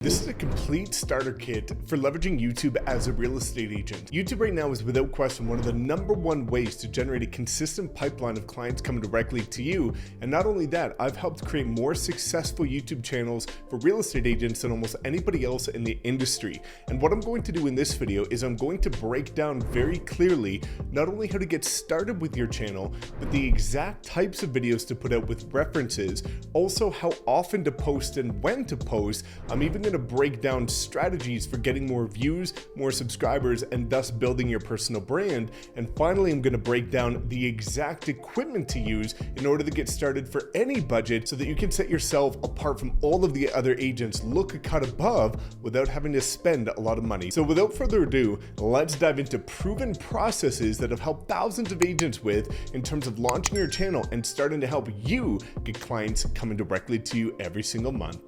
This is a complete starter kit for leveraging YouTube as a real estate agent. YouTube right now is without question one of the #1 ways to generate a consistent pipeline of clients coming directly to you. And not only that, I've helped create more successful YouTube channels for real estate agents than almost anybody else in the industry. And what I'm going to do in this video is I'm going to break down very clearly not only how to get started with your channel, but the exact types of videos to put out with references, also how often to post and when to post. I'm even going to break down strategies for getting more views, more subscribers, and thus building your personal brand. And finally, I'm going to break down the exact equipment to use in order to get started for any budget so that you can set yourself apart from all of the other agents, look a cut above without having to spend a lot of money. So without further ado, let's dive into proven processes that have helped thousands of agents with in terms of launching your channel and starting to help you get clients coming directly to you every single month.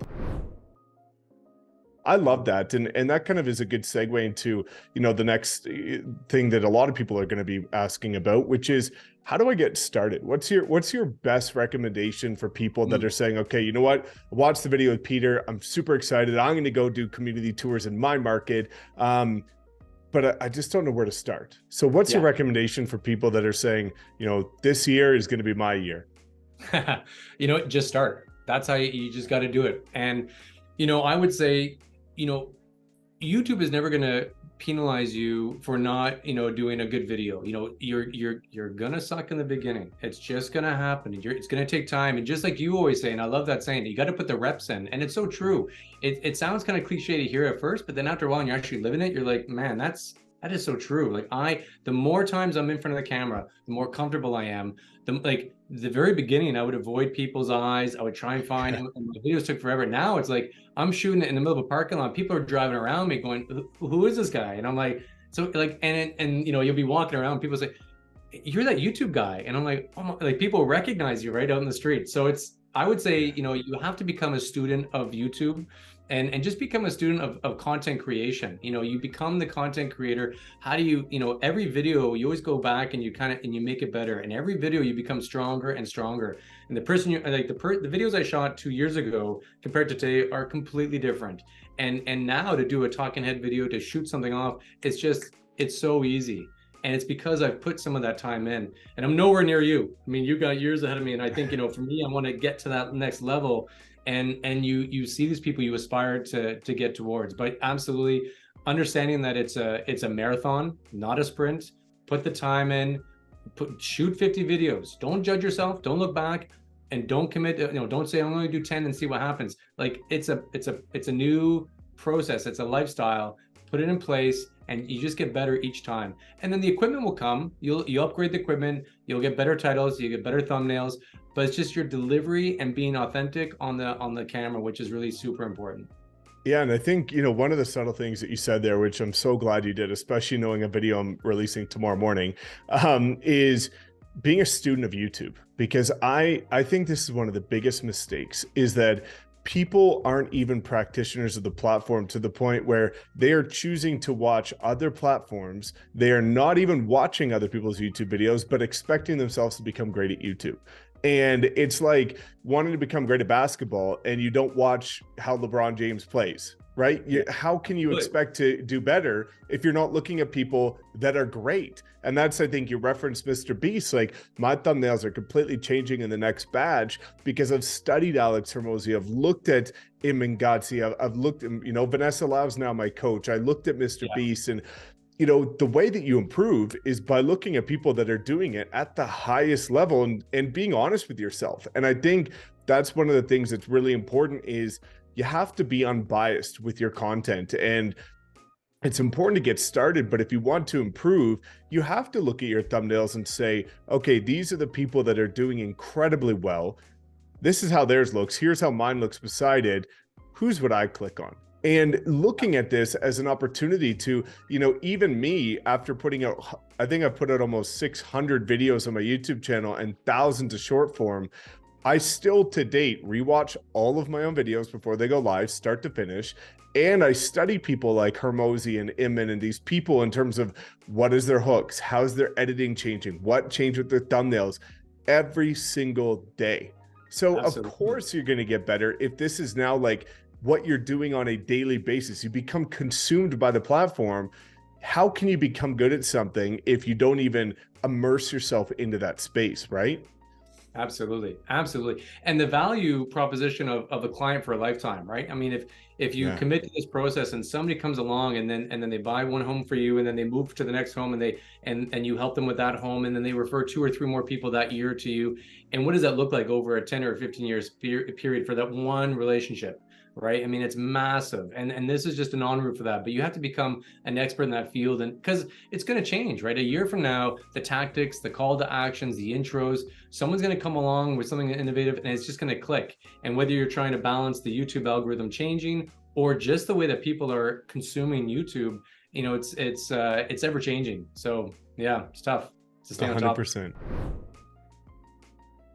I love that. And that kind of is a good segue into, the next thing that a lot of people are going to be asking about, which is, how do I get started? What's your best recommendation for people that are saying, okay, you know what? I watched the video with Peter. I'm super excited. I'm going to go do community tours in my market. But I just don't know where to start. So what's your recommendation for people that are saying, this year is going to be my year? Just start. That's how you just got to do it. And, I would say, YouTube is never going to penalize you for not, doing a good video. You're going to suck in the beginning. It's just going to happen. It's going to take time. And just like you always say, and I love that saying, you got to put the reps in. And it's so true. It sounds kind of cliche to hear at first, but then after a while, and you're actually living it, you're like, man, that is so true. Like the more times I'm in front of the camera, the more comfortable I am. The very beginning, I would avoid people's eyes. I would try and find, and the videos took forever. Now it's like, I'm shooting it in the middle of a parking lot. People are driving around me going, who is this guy? And I'm like, you'll be walking around, people say, you're that YouTube guy. And I'm like, oh my, like people recognize you right out in the street. So I would say, you have to become a student of YouTube and just become a student of content creation. You become the content creator. How do you, every video, you always go back and you make it better. And every video you become stronger and stronger. And the person the videos I shot 2 years ago compared to today are completely different. And now to do a talking head video, to shoot something off, it's so easy. And it's because I've put some of that time in, and I'm nowhere near you. I mean, you got years ahead of me. And I think, for me, I want to get to that next level. And you see these people you aspire to get towards, but absolutely understanding that it's a marathon, not a sprint. Put the time in, shoot 50 videos. Don't judge yourself. Don't look back, and don't commit. Don't say I'm going to do 10 and see what happens. Like it's a new process. It's a lifestyle. Put it in place, and you just get better each time. And then the equipment will come. You'll upgrade the equipment. You'll get better titles. You get better thumbnails. But it's just your delivery and being authentic on the camera, which is really super important. Yeah, and I think, one of the subtle things that you said there, which I'm so glad you did, especially knowing a video I'm releasing tomorrow morning, is being a student of YouTube. Because I think this is one of the biggest mistakes, is that people aren't even practitioners of the platform to the point where they are choosing to watch other platforms. They are not even watching other people's YouTube videos, but expecting themselves to become great at YouTube. And it's like wanting to become great at basketball and you don't watch how LeBron James plays, right? How can you expect to do better if you're not looking at people that are great? And that's, I think you referenced Mr. Beast, like my thumbnails are completely changing in the next batch because I've studied Alex Hormozi. I've looked at Imangazzi. I've looked at, Vanessa Lau's now my coach. I looked at Mr. Beast, and the way that you improve is by looking at people that are doing it at the highest level and being honest with yourself. And I think that's one of the things that's really important, is you have to be unbiased with your content. And it's important to get started, but if you want to improve, you have to look at your thumbnails and say, okay, these are the people that are doing incredibly well. This is how theirs looks. Here's how mine looks beside it. Whose would I click on? And looking at this as an opportunity to, even me, after putting out, I think I've put out almost 600 videos on my YouTube channel and thousands of short form, I still to date rewatch all of my own videos before they go live, start to finish. And I study people like Hormozi and Iman and these people in terms of what is their hooks, how's their editing changing, what changed with their thumbnails every single day. So of course you're going to get better if this is now like what you're doing on a daily basis. You become consumed by the platform. How can you become good at something if you don't even immerse yourself into that space, right? Absolutely. Absolutely. And the value proposition of a client for a lifetime, right? I mean, if you commit to this process and somebody comes along and then they buy one home for you and then they move to the next home and you help them with that home and then they refer 2 or 3 more people that year to you. And what does that look like over a 10 or 15 years period for that one relationship? Right. I mean, it's massive. And this is just an en-route for that. But you have to become an expert in that field. And because it's going to change, right? A year from now, the tactics, the call to actions, the intros, someone's going to come along with something innovative and it's just going to click. And whether you're trying to balance the YouTube algorithm changing or just the way that people are consuming YouTube, you know, it's ever changing. So yeah, it's tough to stay on top. 100%.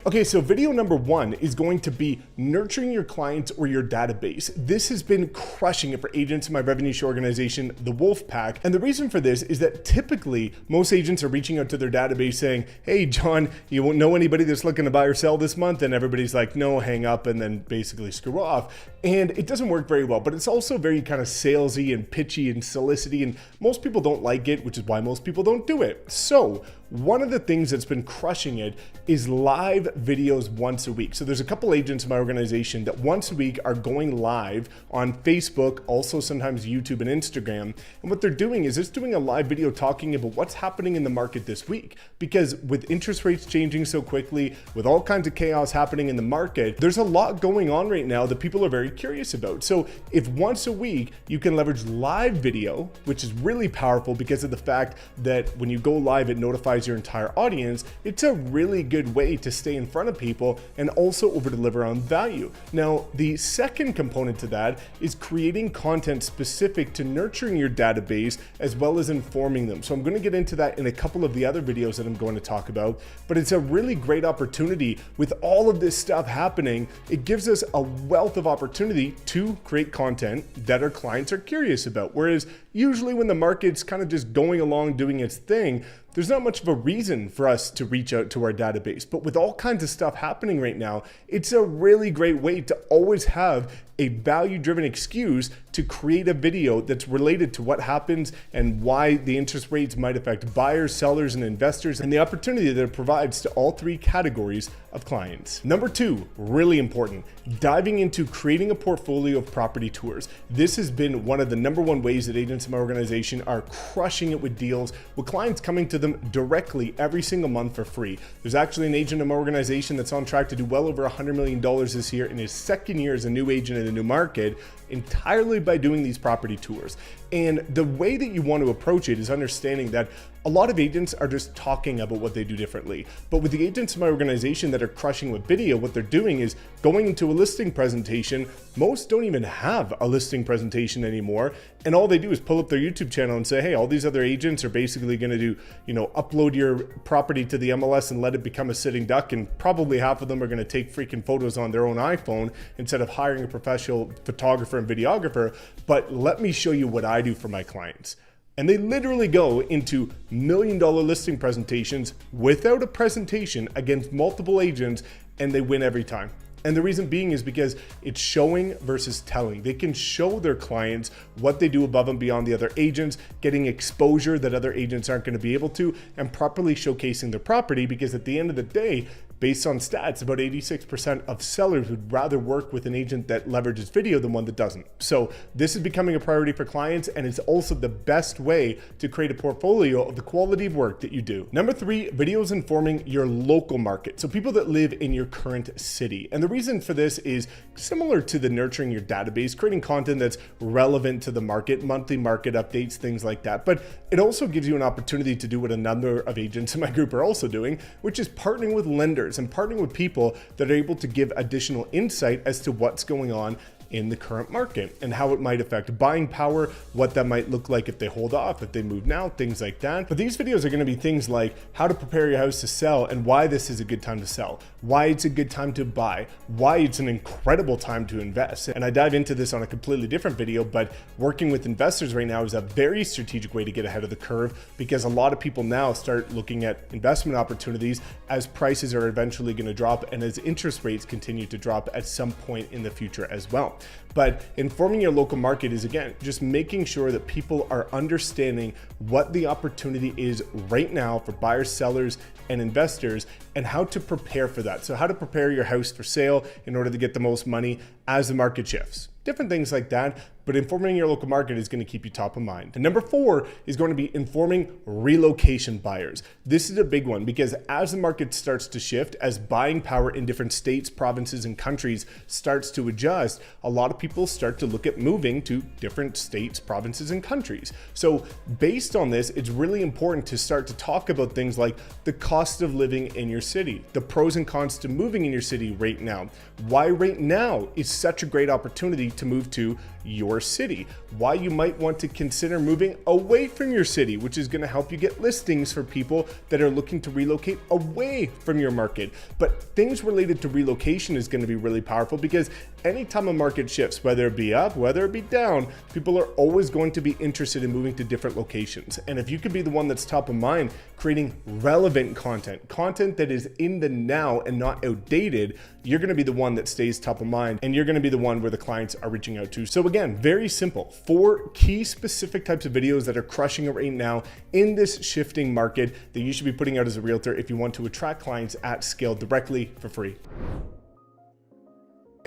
Okay, so video number 1 is going to be nurturing your clients or your database. This has been crushing it for agents in my revenue share organization, the Wolf Pack. And the reason for this is that typically most agents are reaching out to their database saying, hey, John, you won't know anybody that's looking to buy or sell this month? And everybody's like, no, hang up, and then basically screw off. And it doesn't work very well, but it's also very kind of salesy and pitchy and solicity. And most people don't like it, which is why most people don't do it. So one of the things that's been crushing it is live videos once a week. So there's a couple agents in my organization that once a week are going live on Facebook, also sometimes YouTube and Instagram. And what they're doing is just doing a live video talking about what's happening in the market this week. Because with interest rates changing so quickly, with all kinds of chaos happening in the market, there's a lot going on right now that people are very curious about. So if once a week you can leverage live video, which is really powerful because of the fact that when you go live, it notifies your entire audience, it's a really good way to stay in front of people and also over deliver on value. Now, the second component to that is creating content specific to nurturing your database as well as informing them. So I'm going to get into that in a couple of the other videos that I'm going to talk about, but it's a really great opportunity with all of this stuff happening. It gives us a wealth of opportunity to create content that our clients are curious about. Whereas usually when the market's kind of just going along doing its thing, there's not much of a reason for us to reach out to our database. But with all kinds of stuff happening right now, it's a really great way to always have a value-driven excuse to create a video that's related to what happens and why the interest rates might affect buyers, sellers, and investors, and the opportunity that it provides to all 3 categories of clients. Number 2, really important, diving into creating a portfolio of property tours. This has been one of the number 1 ways that agents in my organization are crushing it with deals, with clients coming to them directly every single month for free. There's actually an agent in my organization that's on track to do well over $100 million this year in his 2nd year as a new agent in a new market, entirely by doing these property tours. And the way that you want to approach it is understanding that a lot of agents are just talking about what they do differently. But with the agents in my organization that are crushing with video, what they're doing is going into a listing presentation. Most don't even have a listing presentation anymore. And all they do is pull up their YouTube channel and say, hey, all these other agents are basically going to do, upload your property to the MLS and let it become a sitting duck. And probably half of them are going to take freaking photos on their own iPhone instead of hiring a professional photographer and videographer. But let me show you what I do for my clients. And they literally go into $1 million listing presentations without a presentation against multiple agents, and they win every time. And the reason being is because it's showing versus telling. They can show their clients what they do above and beyond the other agents, getting exposure that other agents aren't going to be able to, and properly showcasing their property, because at the end of the day, based on stats, about 86% of sellers would rather work with an agent that leverages video than one that doesn't. So this is becoming a priority for clients, and it's also the best way to create a portfolio of the quality of work that you do. Number 3, videos informing your local market. So people that live in your current city. And the reason for this is similar to the nurturing your database, creating content that's relevant to the market, monthly market updates, things like that. But it also gives you an opportunity to do what a number of agents in my group are also doing, which is partnering with lenders and partnering with people that are able to give additional insight as to what's going on in the current market and how it might affect buying power, what that might look like if they hold off, if they move now, things like that. But these videos are going to be things like how to prepare your house to sell and why this is a good time to sell, why it's a good time to buy, why it's an incredible time to invest. And I dive into this on a completely different video, but working with investors right now is a very strategic way to get ahead of the curve, because a lot of people now start looking at investment opportunities as prices are eventually going to drop and as interest rates continue to drop at some point in the future as well. well. But informing your local market is, again, just making sure that people are understanding what the opportunity is right now for buyers, sellers, and investors, and how to prepare for that. So how to prepare your house for sale in order to get the most money as the market shifts. Different things like that, but informing your local market is going to keep you top of mind. And number 4 is going to be informing relocation buyers. This is a big one because as the market starts to shift, as buying power in different states, provinces, and countries starts to adjust, a lot of people start to look at moving to different states, provinces, and countries. So based on this, it's really important to start to talk about things like the cost of living in your city, the pros and cons to moving in your city right now, why right now is such a great opportunity to move to your city, why you might want to consider moving away from your city, which is going to help you get listings for people that are looking to relocate away from your market. But things related to relocation is going to be really powerful because anytime a market shifts, whether it be up, whether it be down, people are always going to be interested in moving to different locations. And if you could be the one that's top of mind, creating relevant content that is in the now and not outdated, you're going to be the one that stays top of mind, and you're going to be the one where the clients are reaching out to. So again, very simple, 4 key specific types of videos that are crushing it right now in this shifting market that you should be putting out as a realtor if you want to attract clients at scale directly for free.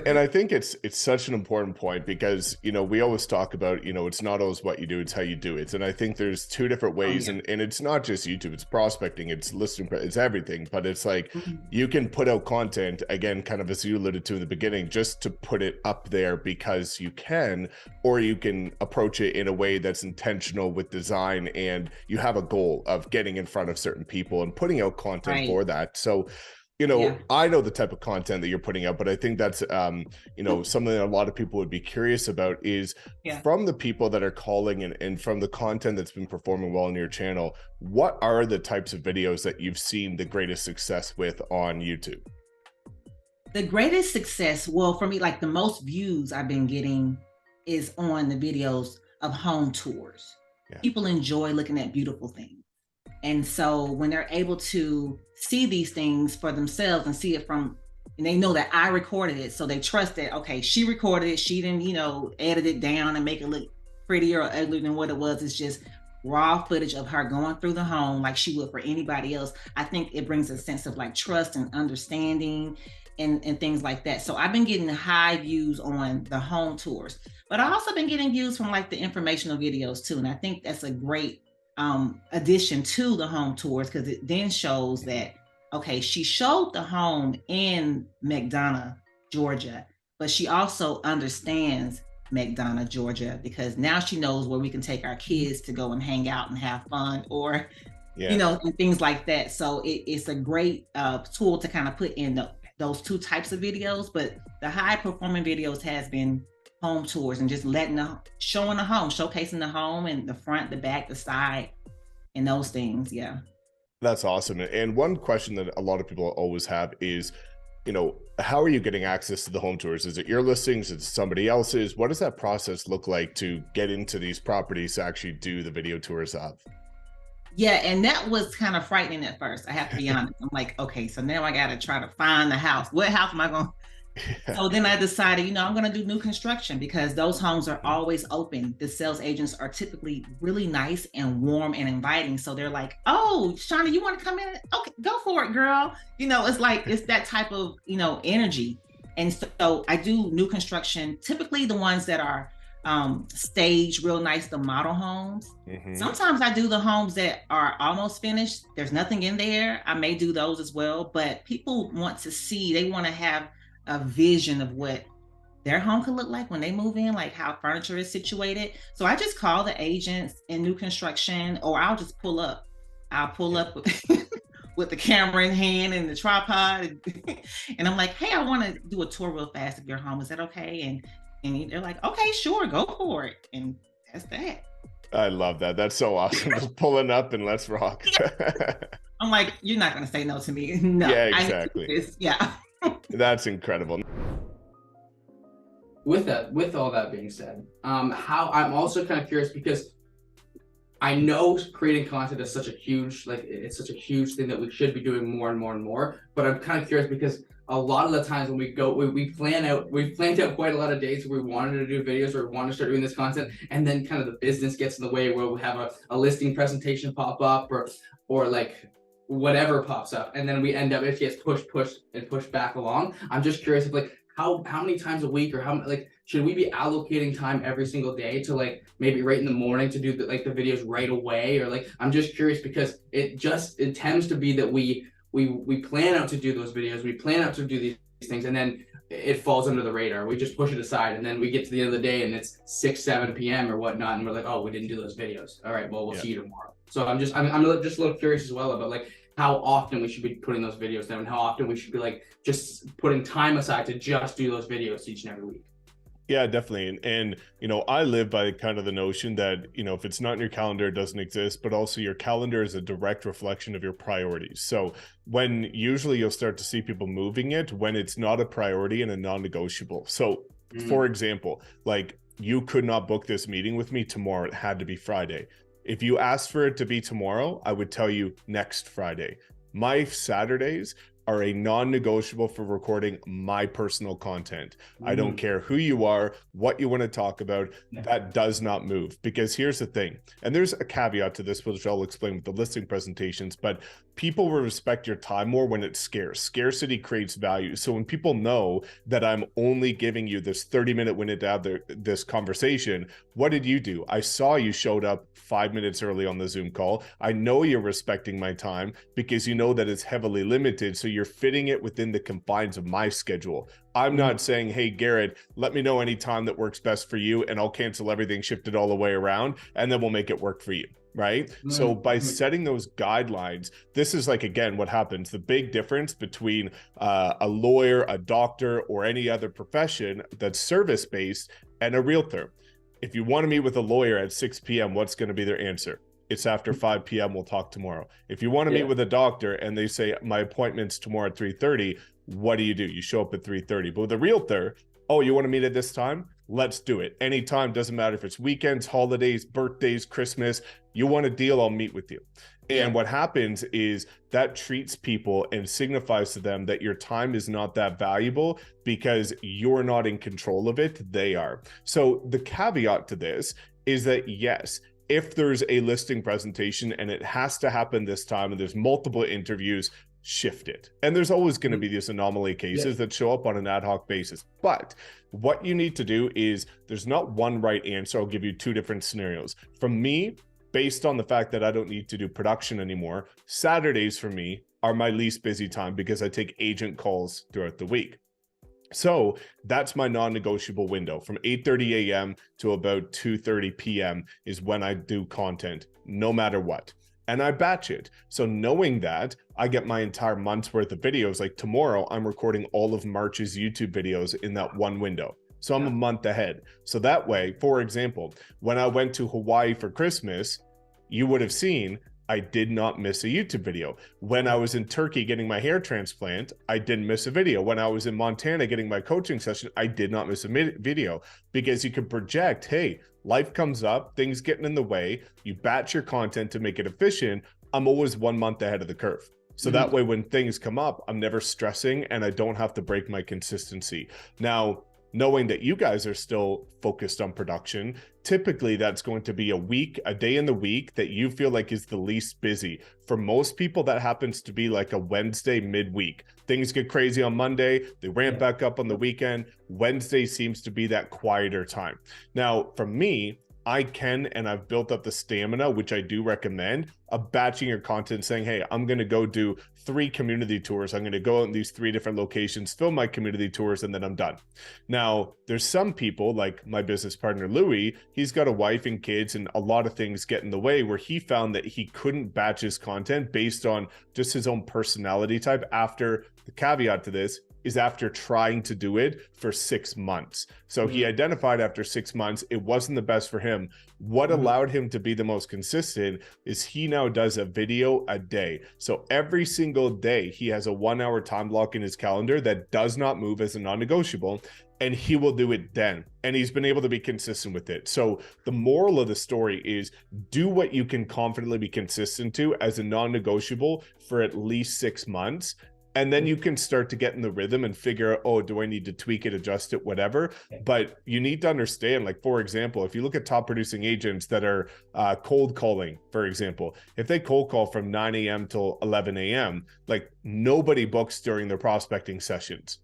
And I think it's such an important point because, we always talk about, it's not always what you do, it's how you do it. And I think there's 2 different ways, and it's not just YouTube, it's prospecting, it's listing, it's everything. But it's like, you can put out content, again, kind of as you alluded to in the beginning, just to put it up there because you can, or you can approach it in a way that's intentional with design, and you have a goal of getting in front of certain people and putting out content for that. So, I know the type of content that you're putting out, but I think that's, something that a lot of people would be curious about is from the people that are calling and from the content that's been performing well on your channel, what are the types of videos that you've seen the greatest success with on YouTube? The greatest success, well, for me, like the most views I've been getting is on the videos of home tours. People enjoy looking at beautiful things. And so when they're able to see these things for themselves and see it and they know that I recorded it, so they trust that, okay, she recorded it, she didn't, edit it down and make it look prettier or uglier than what it was. It's just raw footage of her going through the home like she would for anybody else. I think it brings a sense of like trust and understanding and things like that. So I've been getting high views on the home tours, but I also been getting views from like the informational videos too. And I think that's a great addition to the home tours because it then shows that, okay, she showed the home in McDonough, Georgia, but she also understands McDonough, Georgia, because now she knows where we can take our kids to go and hang out and have fun or, and things like that. So it's a great tool to kind of put in those 2 types of videos, but the high performing videos has been home tours and just showing the home, showcasing the home and the front, the back, the side, and those things. That's awesome. And one question that a lot of people always have is, how are you getting access to the home tours? Is it your listings? Is it somebody else's? What does that process look like to get into these properties to actually do the video tours of? Yeah, and that was kind of frightening at first, I have to be honest. I'm like, okay, so now I got to try to find the house. What house am I going to? So then I decided, I'm going to do new construction because those homes are always open. The sales agents are typically really nice and warm and inviting. So they're like, oh, Shauna, you want to come in? Okay, go for it, girl. It's like, it's that type of, energy. And so I do new construction, typically the ones that are staged real nice, the model homes. Sometimes I do the homes that are almost finished. There's nothing in there. I may do those as well, but people want to see, they want to have a vision of what their home could look like when they move in, like how furniture is situated. So I just call the agents in new construction, or I'll just pull up. I'll pull up with the camera in hand and the tripod. And I'm like, hey, I want to do a tour real fast of your home. Is that okay? And they're like, okay, sure, go for it. And that's that. I love that. That's so awesome. Just pulling up and let's rock. I'm like, you're not going to say no to me. No. Yeah, exactly. That's incredible. With all that being said, how I'm also kind of curious because I know creating content is such a huge, it's such a huge thing that we should be doing more and more and more. But I'm kind of curious because a lot of the times when we go, we've planned out quite a lot of days where we wanted to do videos or we want to start doing this content, and then kind of the business gets in the way where we have a listing presentation pop up or like whatever pops up, and then we end up, it gets pushed back along. I'm just curious if like how many times a week, or how like should we be allocating time every single day to like maybe right in the morning to do the videos right away, or like I'm just curious because it tends to be that we plan out to do those videos, we plan out to do these things, and then it falls under the radar. We just push it aside, and then we get to the end of the day and it's 6-7 p.m. or whatnot, and we're like, oh, we didn't do those videos. All right, well, we'll see you tomorrow. So I'm just a little curious as well about like how often we should be putting those videos down, and how often we should be like just putting time aside to just do those videos each and every week. Yeah, definitely. And you know, I live by kind of the notion that, you know, if it's not in your calendar, it doesn't exist, but also your calendar is a direct reflection of your priorities. So when usually you'll start to see people moving it when it's not a priority and a non-negotiable. So for example, like you could not book this meeting with me tomorrow. It had to be Friday. If you asked for it to be tomorrow, I would tell you next Friday. My Saturdays are a non-negotiable for recording my personal content. I don't care who you are, what you want to talk about, that does not move. Because here's the thing, and there's a caveat to this, which I'll explain with the listing presentations, but people will respect your time more when it's scarce. Scarcity creates value. So when people know that I'm only giving you this 30-minute window to have this conversation, what did you do? I saw you showed up 5 minutes early on the Zoom call. I know you're respecting my time because you know that it's heavily limited. So you're fitting it within the confines of my schedule. I'm not saying, hey, Garrett, let me know any time that works best for you and I'll cancel everything, shift it all the way around, and then we'll make it work for you. Right? So by setting those guidelines, this is like, again, what happens. The big difference between a lawyer, a doctor, or any other profession that's service-based and a realtor. If you want to meet with a lawyer at 6 p.m., what's going to be their answer? It's after 5 p.m. We'll talk tomorrow. If you want to meet with a doctor and they say, my appointment's tomorrow at 3:30, what do? You show up at 3:30. But with a realtor, oh, you want to meet at this time? Let's do it. Anytime, doesn't matter if it's weekends, holidays, birthdays, Christmas. You want a deal, I'll meet with you. And what happens is that treats people and signifies to them that your time is not that valuable because you're not in control of it, they are. So the caveat to this is that yes, if there's a listing presentation and it has to happen this time and there's multiple interviews, shift it. And there's always going to be these anomaly cases that show up on an ad hoc basis. But what you need to do is there's not one right answer. I'll give you two different scenarios. From me, based on the fact that I don't need to do production anymore, Saturdays for me are my least busy time because I take agent calls throughout the week. So that's my non-negotiable window from 8:30 a.m. to about 2:30 p.m. is when I do content, no matter what. And I batch it. So knowing that, I get my entire month's worth of videos. Like tomorrow, I'm recording all of March's YouTube videos in that one window. So I'm a month ahead. So that way, for example, when I went to Hawaii for Christmas, you would have seen I did not miss a YouTube video. When I was in Turkey getting my hair transplant, I didn't miss a video. When I was in Montana getting my coaching session, I did not miss a video because you can project, hey, life comes up, things getting in the way, you batch your content to make it efficient. I'm always 1 month ahead of the curve. So that way, when things come up, I'm never stressing and I don't have to break my consistency. Now, knowing that you guys are still focused on production, typically that's going to be a day in the week that you feel like is the least busy. For most people, that happens to be like a Wednesday midweek. Things get crazy on Monday, they ramp back up on the weekend. Wednesday seems to be that quieter time. Now, for me, I can, and I've built up the stamina, which I do recommend, of batching your content saying, hey, I'm going to go do 3 community tours. I'm going to go in these 3 different locations, film my community tours, and then I'm done. Now, there's some people like my business partner, Louis, he's got a wife and kids and a lot of things get in the way where he found that he couldn't batch his content based on just his own personality type. After the caveat to this is after trying to do it for 6 months. So he identified after 6 months, it wasn't the best for him. What allowed him to be the most consistent is he now does a video a day. So every single day, he has a 1-hour time block in his calendar that does not move as a non-negotiable, and he will do it then. And he's been able to be consistent with it. So the moral of the story is do what you can confidently be consistent to as a non-negotiable for at least 6 months. And then you can start to get in the rhythm and figure out, oh, do I need to tweak it, adjust it, whatever. But you need to understand, like, for example, if you look at top producing agents that are cold calling, for example, if they cold call from 9 a.m. till 11 a.m., like nobody books during their prospecting sessions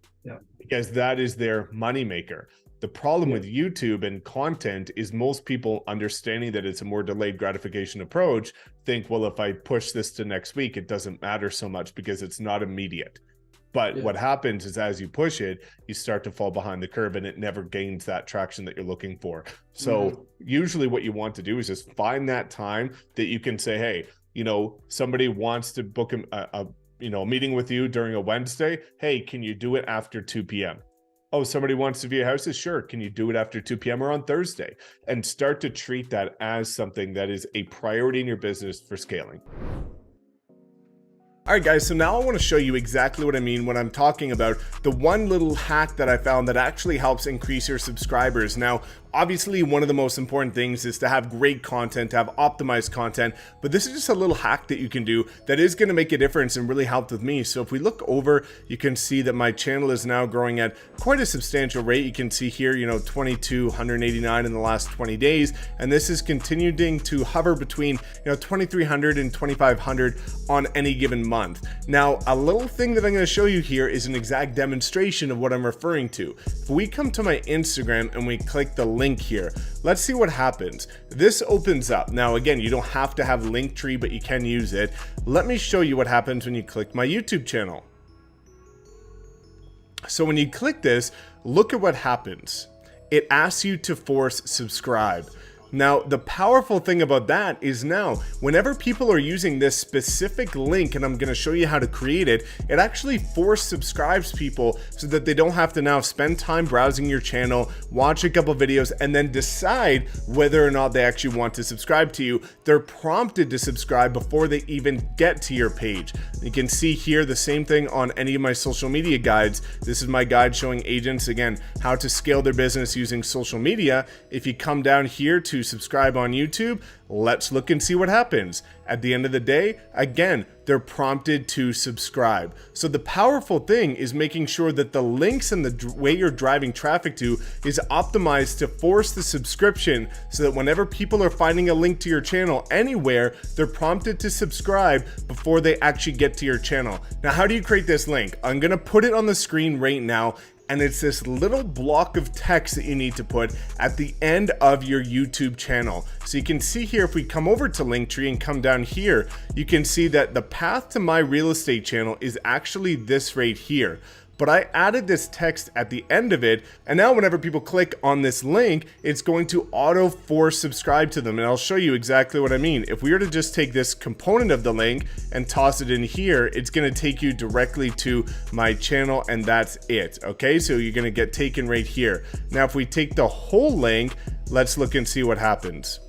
because that is their moneymaker. The problem with YouTube and content is most people understanding that it's a more delayed gratification approach think, well, if I push this to next week, it doesn't matter so much because it's not immediate. But what happens is as you push it, you start to fall behind the curve and it never gains that traction that you're looking for. So usually what you want to do is just find that time that you can say, hey, you know, somebody wants to book a meeting with you during a Wednesday. Hey, can you do it after 2 p.m.? Oh, somebody wants to view houses? Sure. Can you do it after 2 p.m. or on Thursday? And start to treat that as something that is a priority in your business for scaling. All right, guys, so now I want to show you exactly what I mean when I'm talking about the one little hack that I found that actually helps increase your subscribers. Now, obviously, one of the most important things is to have great content, to have optimized content, but this is just a little hack that you can do that is going to make a difference and really help with me. So if we look over, you can see that my channel is now growing at quite a substantial rate. You can see here, 2,289 in the last 20 days, and this is continuing to hover between 2,300 and 2,500 on any given month. Now, a little thing that I'm going to show you here is an exact demonstration of what I'm referring to. If we come to my Instagram and we click the link here, let's see what happens. This opens up. Now, again, you don't have to have Linktree, but you can use it. Let me show you what happens when you click my YouTube channel. So when you click this, look at what happens. It asks you to force subscribe. Now, the powerful thing about that is now, whenever people are using this specific link, and I'm going to show you how to create it, it actually force subscribes people so that they don't have to now spend time browsing your channel, watch a couple videos, and then decide whether or not they actually want to subscribe to you. They're prompted to subscribe before they even get to your page. You can see here the same thing on any of my social media guides. This is my guide showing agents, again, how to scale their business using social media. If you come down here to subscribe on YouTube, let's look and see what happens. At the end of the day, again, they're prompted to subscribe. So the powerful thing is making sure that the links and the way you're driving traffic to is optimized to force the subscription so that whenever people are finding a link to your channel anywhere, they're prompted to subscribe before they actually get to your channel. Now, how do you create this link? I'm gonna put it on the screen right now. And it's this little block of text that you need to put at the end of your YouTube channel. So you can see here, if we come over to Linktree and come down here, you can see that the path to my real estate channel is actually this right here. But I added this text at the end of it, and now whenever people click on this link, it's going to auto force subscribe to them. And I'll show you exactly what I mean. If we were to just take this component of the link and toss it in here, it's going to take you directly to my channel, and that's it. Okay, so you're going to get taken right here. Now, if we take the whole link, let's look and see what happens.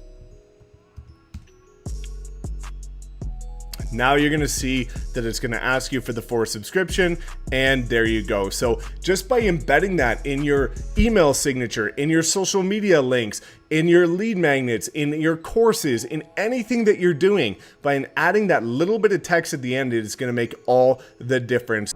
Now you're going to see that it's going to ask you for the forced subscription, and there you go. So just by embedding that in your email signature, in your social media links, in your lead magnets, in your courses, in anything that you're doing, by adding that little bit of text at the end, it's going to make all the difference.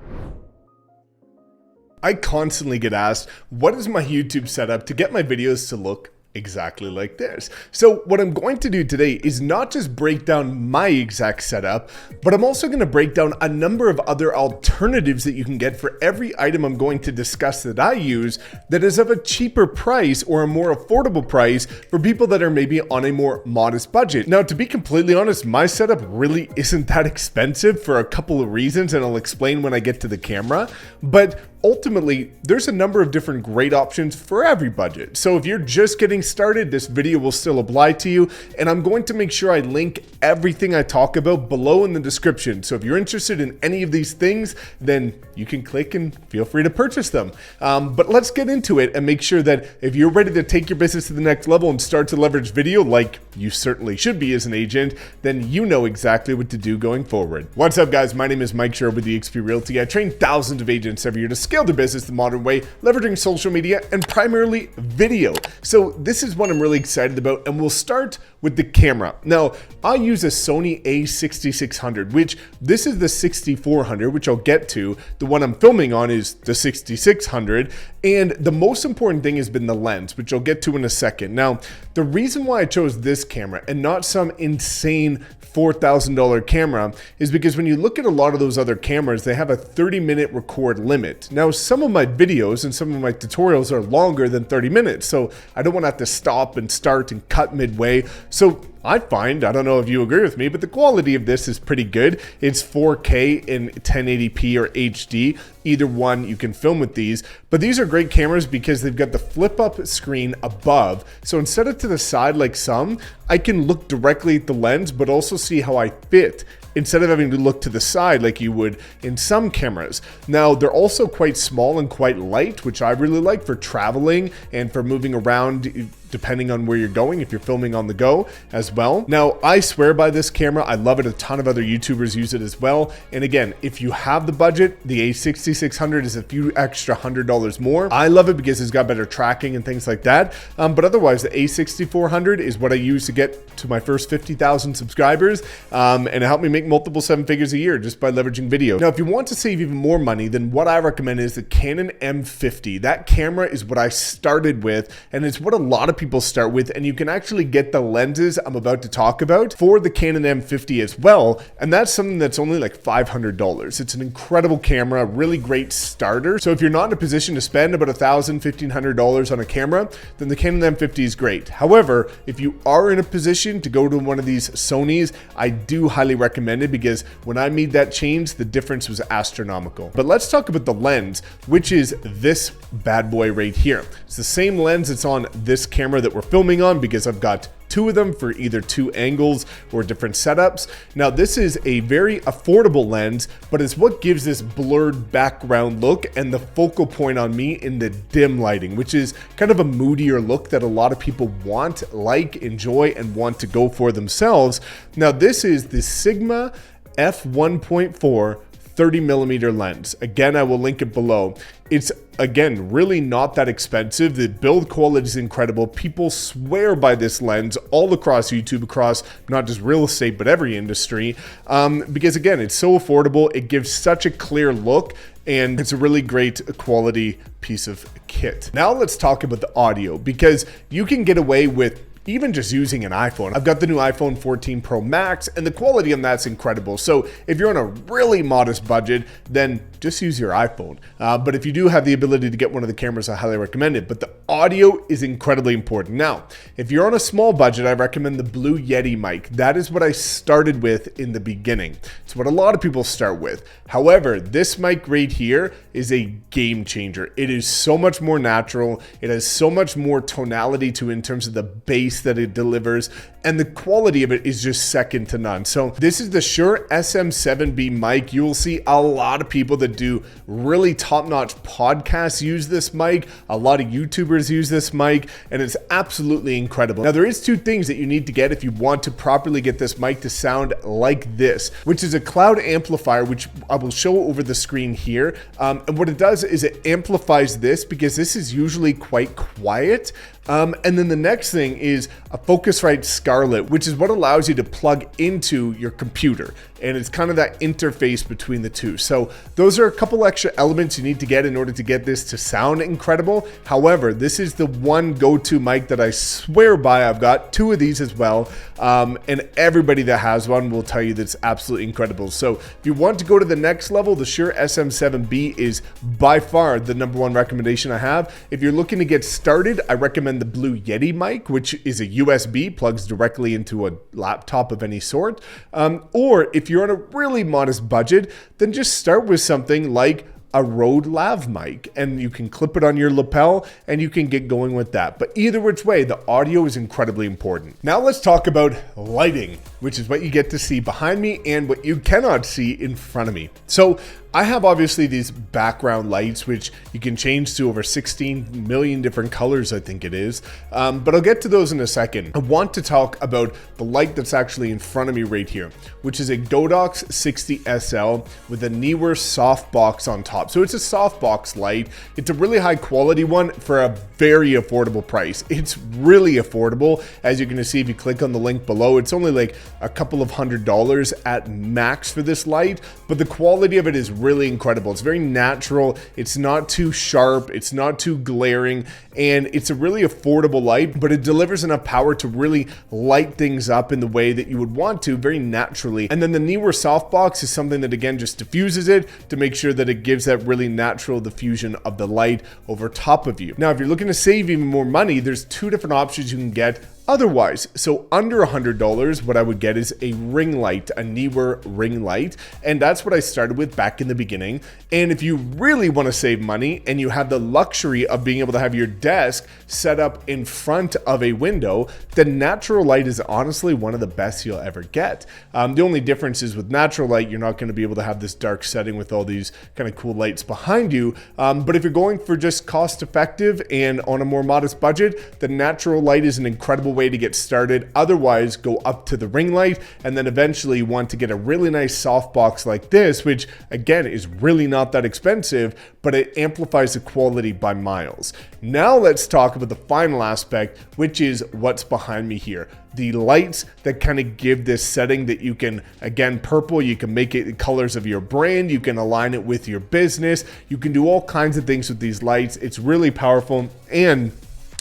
I constantly get asked, what is my YouTube setup to get my videos to look exactly like this? So what I'm going to do today is not just break down my exact setup, but I'm also going to break down a number of other alternatives that you can get for every item I'm going to discuss that I use that is of a cheaper price or a more affordable price for people that are maybe on a more modest budget. Now, to be completely honest, my setup really isn't that expensive for a couple of reasons, and I'll explain when I get to the camera, but ultimately, there's a number of different great options for every budget. So if you're just getting started, this video will still apply to you. And I'm going to make sure I link everything I talk about below in the description. So if you're interested in any of these things, then you can click and feel free to purchase them. But let's get into it and make sure that if you're ready to take your business to the next level and start to leverage video like you certainly should be as an agent, then you know exactly what to do going forward. What's up, guys? My name is Mike Sherrard with eXp Realty. I train thousands of agents every year to scale their business the modern way, leveraging social media and primarily video. So this is what I'm really excited about, and we'll start with the camera. Now, I use a Sony a6600, which this is the 6400, which I'll get to. The one I'm filming on is the 6600, and the most important thing has been the lens, which I'll get to in a second. Now, the reason why I chose this camera and not some insane $4,000 camera is because when you look at a lot of those other cameras, they have a 30-minute record limit. Now, some of my videos and some of my tutorials are longer than 30 minutes, so I don't want to have to stop and start and cut midway. So I find, I don't know if you agree with me, but the quality of this is pretty good. It's 4K in 1080p or HD. Either one, you can film with these. But these are great cameras because they've got the flip-up screen above. So instead of to the side like some, I can look directly at the lens, but also see how I fit, instead of having to look to the side like you would in some cameras. Now, they're also quite small and quite light, which I really like for traveling and for moving around, depending on where you're going, if you're filming on the go as well. Now, I swear by this camera. I love it. A ton of other YouTubers use it as well. And again, if you have the budget, the a6600 is a few extra $100 more. I love it because it's got better tracking and things like that. But otherwise, the a6400 is what I use to get to my first 50,000 subscribers. And it helped me make multiple 7 figures a year just by leveraging video. Now, if you want to save even more money, then what I recommend is the Canon M50. That camera is what I started with, and it's what a lot of people start with, and you can actually get the lenses I'm about to talk about for the Canon M50 as well, and that's something that's only like $500. It's an incredible camera, really great starter. So if you're not in a position to spend about $1,000, $1,500 on a camera, then the Canon M50 is great. However, if you are in a position to go to one of these Sonys, I do highly recommend it because when I made that change, the difference was astronomical. But let's talk about the lens, which is this bad boy right here. It's the same lens that's on this camera that we're filming on because I've got 2 of them for either 2 angles or different setups. Now, this is a very affordable lens, but it's what gives this blurred background look and the focal point on me in the dim lighting, which is kind of a moodier look that a lot of people want, like, enjoy, and want to go for themselves. Now, this is the Sigma f1.4 30mm lens. Again, I will link it below. It's, again, really not that expensive. The build quality is incredible. People swear by this lens all across YouTube, across not just real estate, but every industry. Because again, it's so affordable. It gives such a clear look, and it's a really great quality piece of kit. Now let's talk about the audio, because you can get away with even just using an iPhone. I've got the new iPhone 14 Pro Max, and the quality on that's incredible. So if you're on a really modest budget, then just use your iPhone. But if you do have the ability to get one of the cameras, I highly recommend it. But the audio is incredibly important. Now, if you're on a small budget, I recommend the Blue Yeti mic. That is what I started with in the beginning. It's what a lot of people start with. However, this mic right here is a game changer. It is so much more natural. It has so much more tonality to it in terms of the bass that it delivers, and the quality of it is just second to none. So this is the Shure SM7B mic. You will see a lot of people that do really top-notch podcasts use this mic. A lot of YouTubers use this mic, and it's absolutely incredible. Now, there is 2 things that you need to get if you want to properly get this mic to sound like this, which is a cloud amplifier, which I will show over the screen here. And what it does is it amplifies this, because this is usually quite quiet. And then the next thing is a Focusrite Scarlett, which is what allows you to plug into your computer. And it's kind of that interface between the two. So those are a couple extra elements you need to get in order to get this to sound incredible. However, this is the one go-to mic that I swear by. I've got 2 of these as well. And everybody that has one will tell you that's absolutely incredible. So if you want to go to the next level, the Shure SM7B is by far the #1 recommendation I have. If you're looking to get started, I recommend the Blue Yeti mic, which is a USB, plugs directly into a laptop of any sort. Or if you're on a really modest budget, then just start with something like a Rode Lav mic, and you can clip it on your lapel and you can get going with that. But either which way, the audio is incredibly important. Now let's talk about lighting, which is what you get to see behind me and what you cannot see in front of me. So I have obviously these background lights, which you can change to over 16 million different colors, I think it is. But I'll get to those in a second. I want to talk about the light that's actually in front of me right here, which is a Godox 60 SL with a newer softbox on top. So it's a softbox light. It's a really high quality one for a very affordable price. It's really affordable. As you can see, if you click on the link below, it's only like a couple of $100s at max for this light, but the quality of it is really incredible. It's very natural. It's not too sharp. It's not too glaring, and it's a really affordable light, but it delivers enough power to really light things up in the way that you would want to, very naturally. And then the newer softbox is something that, again, just diffuses it to make sure that it gives that really natural diffusion of the light over top of you. Now, if you're looking to save even more money, there's two different options you can get otherwise. So under $100, what I would get is a ring light, a newer ring light. And that's what I started with back in the beginning. And if you really want to save money and you have the luxury of being able to have your desk set up in front of a window, the natural light is honestly one of the best you'll ever get. The only difference is with natural light, you're not going to be able to have this dark setting with all these kind of cool lights behind you. But if you're going for just cost effective and on a more modest budget, the natural light is an incredible way to get started. Otherwise, go up to the ring light, and then eventually you want to get a really nice softbox like this, which again is really not that expensive, but it amplifies the quality by miles. Now let's talk about the final aspect, which is what's behind me here. The lights that kind of give this setting that you can, again, purple, you can make it the colors of your brand, you can align it with your business, you can do all kinds of things with these lights. It's really powerful, and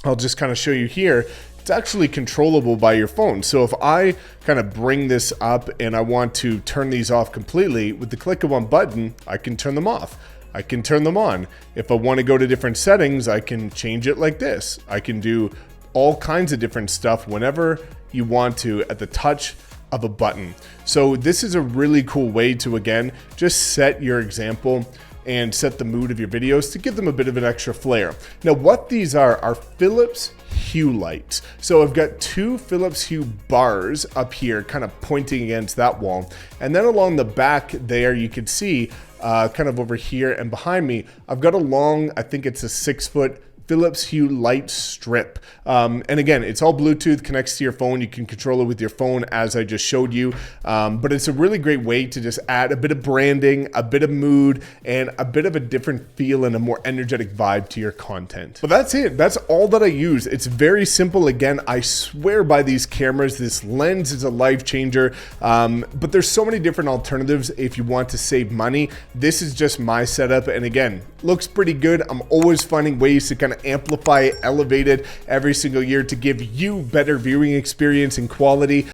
I'll just kind of show you here. It's actually controllable by your phone. So if I kind of bring this up and I want to turn these off completely, with the click of one button, I can turn them off. I can turn them on. If I want to go to different settings, I can change it like this. I can do all kinds of different stuff whenever you want to at the touch of a button. So this is a really cool way to, again, just set your example and set the mood of your videos to give them a bit of an extra flair. Now, what these are Philips Hue lights. So I've got two Philips Hue bars up here kind of pointing against that wall. And then along the back there, you can see kind of over here and behind me, I've got a long, I think it's a 6-foot Philips Hue light strip. And again, it's all Bluetooth, connects to your phone. You can control it with your phone as I just showed you. But it's a really great way to just add a bit of branding, a bit of mood, and a bit of a different feel and a more energetic vibe to your content. But that's it. That's all that I use. It's very simple. Again, I swear by these cameras. This lens is a life changer. But there's so many different alternatives if you want to save money. This is just my setup. And again, looks pretty good. I'm always finding ways to kind of amplify it, elevate it every single year to give you better viewing experience and quality.